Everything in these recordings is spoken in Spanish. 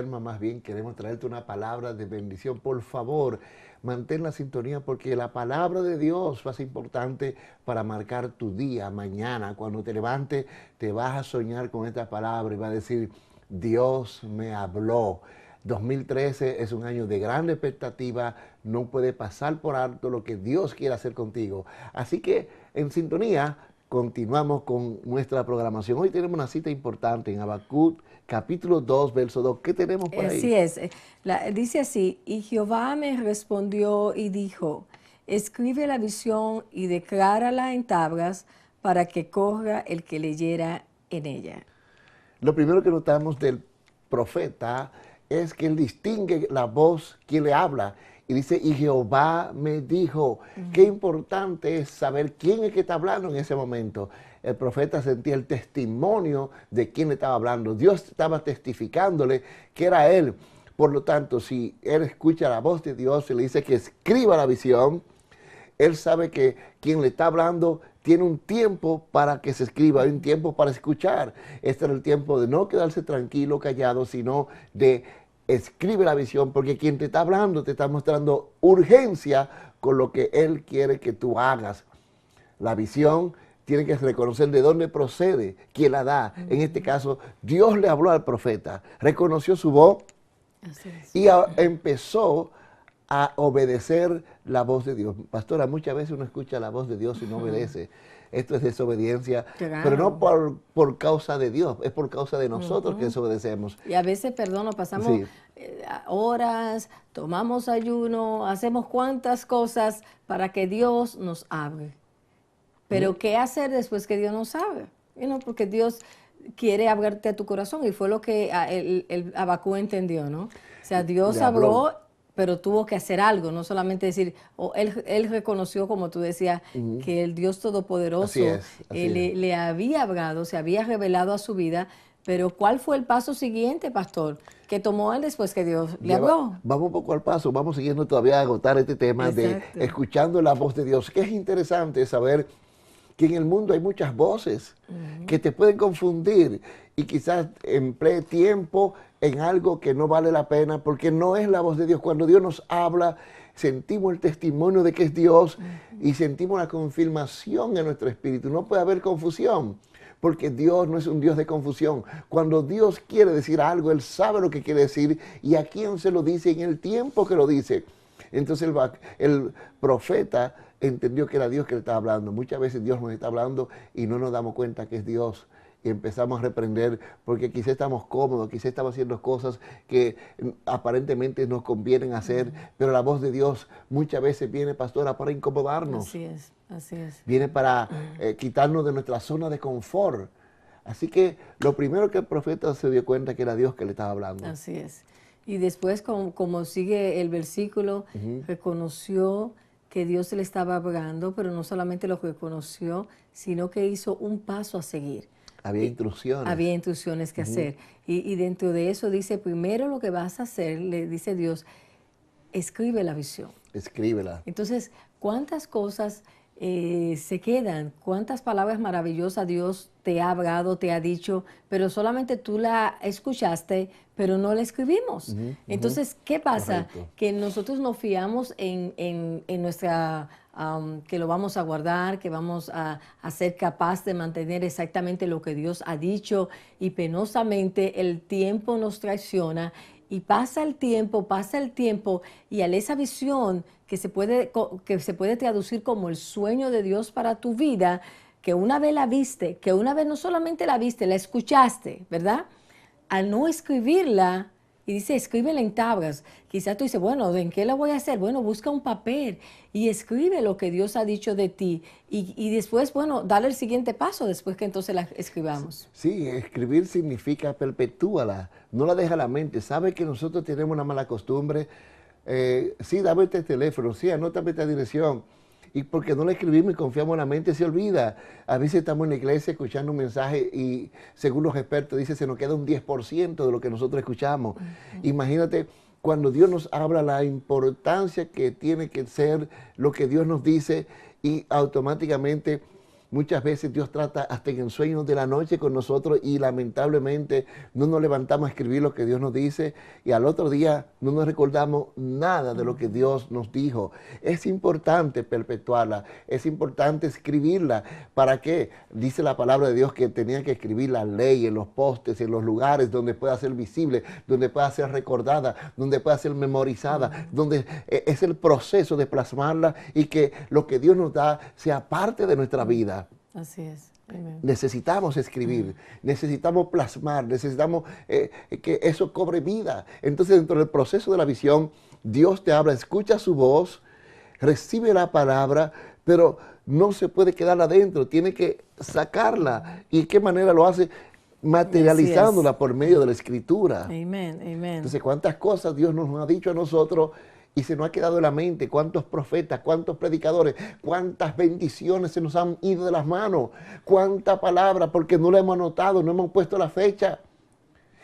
Más bien queremos traerte una palabra de bendición. Por favor, mantén la sintonía porque la palabra de Dios va a ser importante para marcar tu día mañana. Cuando te levantes, te vas a soñar con esta palabra y vas a decir, Dios me habló. 2013 es un año de gran expectativa, no puede pasar por alto lo que Dios quiere hacer contigo. Así que en sintonía, continuamos con nuestra programación. Hoy tenemos una cita importante en Habacuc, capítulo 2, verso 2. ¿Qué tenemos por ahí? Así es. Dice así, y Jehová me respondió y dijo, escribe la visión y declárala en tablas para que corra el que leyera en ella. Lo primero que notamos del profeta es que él distingue la voz que le habla y dice, y Jehová me dijo. Qué importante es saber quién es que está hablando en ese momento. El profeta sentía el testimonio de quién le estaba hablando. Dios estaba testificándole que era él. Por lo tanto, si él escucha la voz de Dios y le dice que escriba la visión, él sabe que quien le está hablando tiene un tiempo para que se escriba, hay un tiempo para escuchar. Este era el tiempo de no quedarse tranquilo, callado, sino de escribe la visión, porque quien te está hablando te está mostrando urgencia con lo que él quiere que tú hagas. La visión tiene que reconocer de dónde procede, quién la da. En este caso, Dios le habló al profeta, reconoció su voz y empezó a obedecer la voz de Dios. Pastora, muchas veces uno escucha la voz de Dios y no obedece. Esto es desobediencia, pero no por causa de Dios, es por causa de nosotros que desobedecemos. Y a veces, perdón, pasamos horas, tomamos ayuno, hacemos cuantas cosas para que Dios nos hable. Pero ¿qué hacer después que Dios nos hable? Porque Dios quiere hablarte a tu corazón y fue lo que el Habacuc entendió, ¿no? O sea, Dios habló, pero tuvo que hacer algo, no solamente decir, él reconoció, como tú decías, que el Dios Todopoderoso le había hablado, se había revelado a su vida, pero ¿cuál fue el paso siguiente, pastor, que tomó él después que Dios le habló? Vamos un poco al paso, vamos siguiendo todavía a agotar este tema de escuchando la voz de Dios, que es interesante saber que en el mundo hay muchas voces que te pueden confundir y quizás emplee tiempo en algo que no vale la pena porque no es la voz de Dios. Cuando Dios nos habla, sentimos el testimonio de que es Dios y sentimos la confirmación en nuestro espíritu. No puede haber confusión porque Dios no es un Dios de confusión. Cuando Dios quiere decir algo, Él sabe lo que quiere decir y a quién se lo dice en el tiempo que lo dice. Entonces el profeta entendió que era Dios que le estaba hablando. Muchas veces Dios nos está hablando y no nos damos cuenta que es Dios. Y empezamos a reprender porque quizá estamos cómodos, quizá estamos haciendo cosas que aparentemente nos convienen hacer, pero la voz de Dios muchas veces viene, pastora, para incomodarnos. Así es, así es. Viene para quitarnos de nuestra zona de confort. Así que lo primero que el profeta se dio cuenta que era Dios que le estaba hablando. Así es. Y después, como sigue el versículo, reconoció que Dios le estaba hablando, pero no solamente lo reconoció, sino que hizo un paso a seguir. Había instrucciones. Había instrucciones que hacer. Y dentro de eso dice, primero lo que vas a hacer, le dice Dios, escribe la visión. Escríbela. Entonces, ¿cuántas cosas se quedan? ¿Cuántas palabras maravillosas Dios te ha hablado, te ha dicho, pero solamente tú la escuchaste, pero no la escribimos? Entonces, ¿qué pasa? Correcto. Que nosotros nos fiamos en nuestra... que lo vamos a guardar, que vamos a ser capaz de mantener exactamente lo que Dios ha dicho y penosamente el tiempo nos traiciona y pasa el tiempo y a esa visión que se puede traducir como el sueño de Dios para tu vida, que una vez la viste, que una vez no solamente la viste, la escuchaste, ¿verdad? Al no escribirla, y dice, escríbela en tablas. Quizás tú dices, bueno, ¿en qué la voy a hacer? Bueno, busca un papel y escribe lo que Dios ha dicho de ti. Y después, bueno, dale el siguiente paso después que entonces la escribamos. Sí, escribir significa perpetúala, no la deja a la mente. Sabe que nosotros tenemos una mala costumbre. Sí, dame este teléfono, sí, anótame esta dirección. Y porque no la escribimos y confiamos en la mente, se olvida. A veces estamos en la iglesia escuchando un mensaje y según los expertos dice se nos queda un 10% de lo que nosotros escuchamos. Imagínate cuando Dios nos habla la importancia que tiene que ser lo que Dios nos dice y automáticamente Muchas veces Dios trata hasta en el sueño de la noche con nosotros y lamentablemente no nos levantamos a escribir lo que Dios nos dice y al otro día no nos recordamos nada de lo que Dios nos dijo. Es importante perpetuarla, es importante escribirla. ¿Para qué? Dice la palabra de Dios que tenía que escribir la ley en los postes, en los lugares donde pueda ser visible, donde pueda ser recordada, donde pueda ser memorizada, donde es el proceso de plasmarla y que lo que Dios nos da sea parte de nuestra vida. Así es. Amen. Necesitamos escribir, necesitamos plasmar, necesitamos que eso cobre vida. Entonces, dentro del proceso de la visión, Dios te habla, escucha su voz, recibe la palabra, pero no se puede quedar adentro, tiene que sacarla. ¿Y qué manera lo hace? Materializándola por medio de la Escritura. Amén, amén. Entonces, ¿cuántas cosas Dios nos ha dicho a nosotros y se nos ha quedado en la mente? ¿Cuántos profetas, cuántos predicadores, cuántas bendiciones se nos han ido de las manos? ¿Cuánta palabra? Porque no la hemos anotado, no hemos puesto la fecha.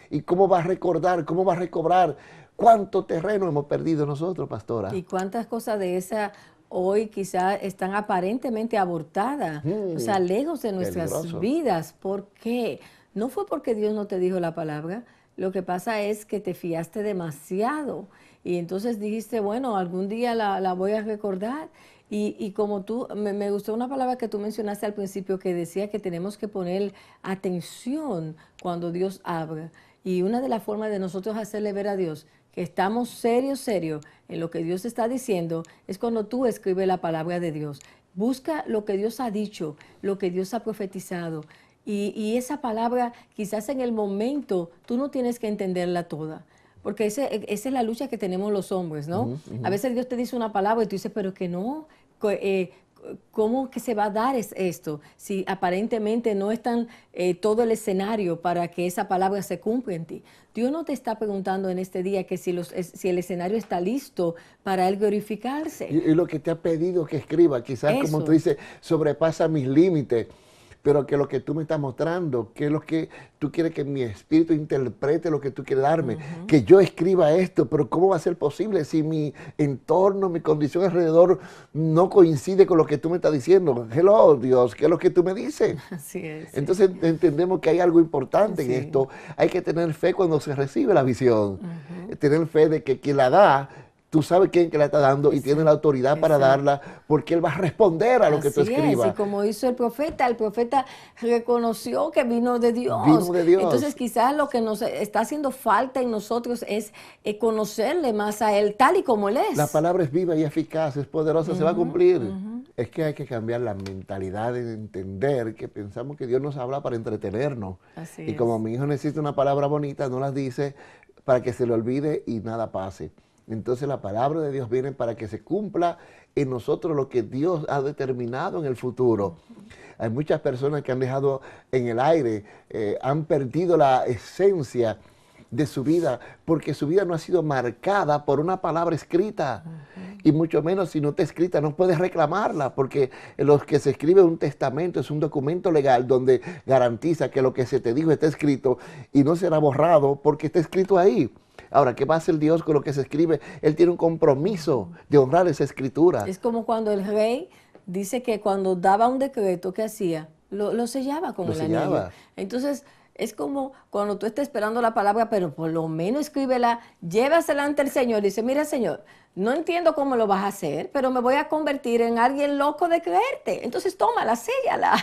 ¿Y cómo va a recordar? ¿Cómo va a recobrar? ¿Cuánto terreno hemos perdido nosotros, pastora? ¿Y cuántas cosas de esas hoy quizás están aparentemente abortadas? O sea, lejos de nuestras peligroso. vidas. ¿Por qué? No fue porque Dios no te dijo la palabra. Lo que pasa es que te fiaste demasiado. Y entonces dijiste, bueno, algún día la voy a recordar. Y como tú, me gustó una palabra que tú mencionaste al principio que decía que tenemos que poner atención cuando Dios habla. Y una de las formas de nosotros hacerle ver a Dios que estamos serios en lo que Dios está diciendo es cuando tú escribes la palabra de Dios. Busca lo que Dios ha dicho, lo que Dios ha profetizado. Y esa palabra, quizás en el momento, tú no tienes que entenderla toda. Porque esa es la lucha que tenemos los hombres, ¿no? A veces Dios te dice una palabra y tú dices, pero que no, ¿cómo que se va a dar esto? Si aparentemente no está todo el escenario para que esa palabra se cumpla en ti. Dios no te está preguntando en este día que si el escenario está listo para Él glorificarse. Y lo que te ha pedido que escriba, quizás Eso. como tú dices, sobrepasa mis límites. Pero que lo que tú me estás mostrando, que es lo que tú quieres que mi espíritu interprete lo que tú quieres darme, que yo escriba esto, pero ¿cómo va a ser posible si mi entorno, mi condición alrededor no coincide con lo que tú me estás diciendo? Hello, Dios, ¿qué es lo que tú me dices? Así es. Sí. Entonces entendemos que hay algo importante Sí. en esto. Hay que tener fe cuando se recibe la visión. Tener fe de que quien la da, tú sabes quién que la está dando y tiene la autoridad para darla, porque Él va a responder a lo que tú Así es, escribas. y como hizo el profeta reconoció que vino de Dios. Vino de Dios. Entonces quizás lo que nos está haciendo falta en nosotros es conocerle más a Él tal y como Él es. La palabra es viva y eficaz, es poderosa, se va a cumplir. Es que hay que cambiar la mentalidad de entender que pensamos que Dios nos habla para entretenernos. Así Y es. como mi hijo necesita una palabra bonita, no las dice para que se le olvide y nada pase. Entonces la palabra de Dios viene para que se cumpla en nosotros lo que Dios ha determinado en el futuro. Hay muchas personas que han dejado en el aire, han perdido la esencia de su vida, porque su vida no ha sido marcada por una palabra escrita. Y mucho menos si no está escrita, no puedes reclamarla, porque lo que se escribe un testamento es un documento legal donde garantiza que lo que se te dijo está escrito y no será borrado porque está escrito ahí. Ahora, ¿qué va a hacer Dios con lo que se escribe? Él tiene un compromiso de honrar esa escritura. Es como cuando el rey dice que cuando daba un decreto, ¿qué hacía? Lo sellaba con Lo el sellaba. anillo. Entonces, es como cuando tú estás esperando la palabra, pero por lo menos escríbela, llévasela ante el Señor. Dice, mira, Señor, no entiendo cómo lo vas a hacer, pero me voy a convertir en alguien loco de creerte. Entonces, tómala, séllala,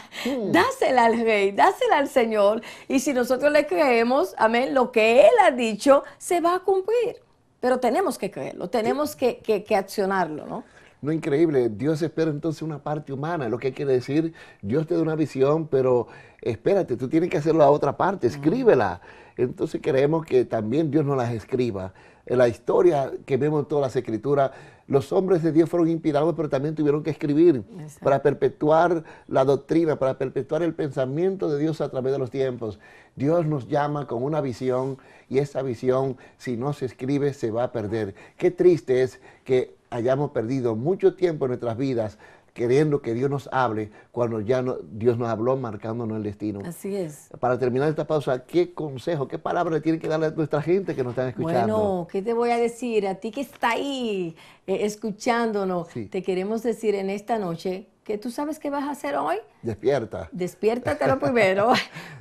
dásela al rey, dásela al Señor. Y si nosotros le creemos, amén, lo que Él ha dicho se va a cumplir. Pero tenemos que creerlo, tenemos que accionarlo, ¿no? No, increíble. Dios espera entonces una parte humana. Lo que quiere decir, Dios te da una visión, pero espérate, tú tienes que hacerlo a otra parte, escríbela. Entonces creemos que también Dios nos las escriba. En la historia que vemos en todas las escrituras, los hombres de Dios fueron inspirados, pero también tuvieron que escribir para perpetuar la doctrina, para perpetuar el pensamiento de Dios a través de los tiempos. Dios nos llama con una visión y esa visión, si no se escribe, se va a perder. Qué triste es que hayamos perdido mucho tiempo en nuestras vidas queriendo que Dios nos hable cuando ya Dios nos habló marcándonos el destino. Así es. Para terminar esta pausa, ¿qué consejo, qué palabra le tiene que darle a nuestra gente que nos están escuchando? Bueno, ¿qué te voy a decir? A ti que está ahí escuchándonos, Sí. te queremos decir en esta noche que tú sabes qué vas a hacer hoy. Despierta. Despiértate lo primero.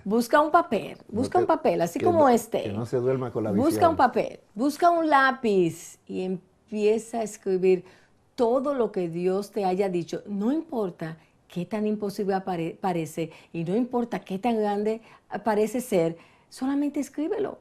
Busca un papel, así como este. Que no se duerma con la visión. Busca un papel, busca un lápiz y empieza a escribir todo lo que Dios te haya dicho. No importa qué tan imposible parece y no importa qué tan grande parece ser, solamente escríbelo.